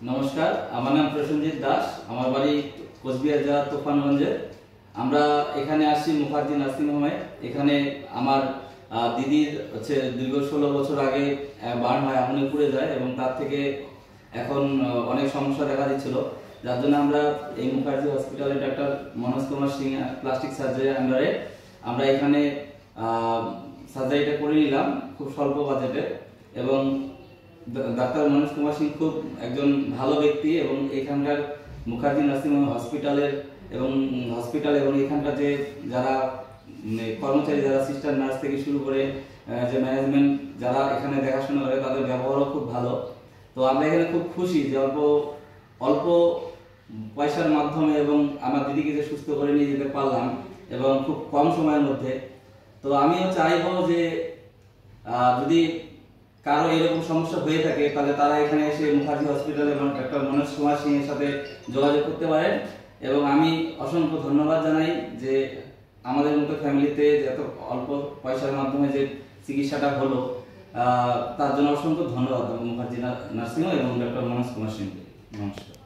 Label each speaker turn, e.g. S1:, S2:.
S1: নমস্কার, আমার নাম প্রসেনজিৎ দাস। আমার বাড়ি কোচবিহার জেলা তুফানগঞ্জে। আমরা এখানে আসছি মুখার্জি নার্সিং হোমে। এখানে আমার দিদির দীর্ঘ 16 বছর আগে বার্ন হয়, আগুনে পুড়ে যায় এবং তার থেকে এখন অনেক সমস্যা দেখা দিচ্ছিল, যার জন্য আমরা এই মুখার্জি হসপিটালে doctor Manoj Kumar Singh plastic surgery আন্ডারে আমরা এখানে সার্জারিটা করে নিলাম খুব স্বল্প বাজেটে। এবং ডাক্তার মনোজ কুমার সিং খুব একজন ভালো ব্যক্তি এবং এখানকার মুখার্জি নার্সিং হসপিটালের এবং এখানকার যে যারা কর্মচারী, যারা সিস্টার নার্স থেকে শুরু করে যে ম্যানেজমেন্ট যারা এখানে দেখাশোনা করে, তাদের ব্যবহারও খুব ভালো। তো আমরা এখানে খুব খুশি যে অল্প পয়সার মাধ্যমে এবং আমার দিদিকে যে সুস্থ করে নিয়ে যেতে পারলাম এবং খুব কম সময়ের মধ্যে। তো আমিও চাইবো যে যদি কারো এরকম সমস্যা হয়ে থাকে তাহলে তারা এখানে এসে মুখার্জি হসপিটাল এবং ডাক্তার মনোজ কুমার সিং এর সাথে যোগাযোগ করতে পারেন। এবং আমি অসংখ্য ধন্যবাদ জানাই যে আমাদের মতো ফ্যামিলিতে যত অল্প পয়সার মাধ্যমে যে চিকিৎসাটা হলো, তার জন্য অসংখ্য ধন্যবাদ মুখার্জি নার্সিং এবং ডাক্তার মনোজ কুমার সিংকে। নমস্কার।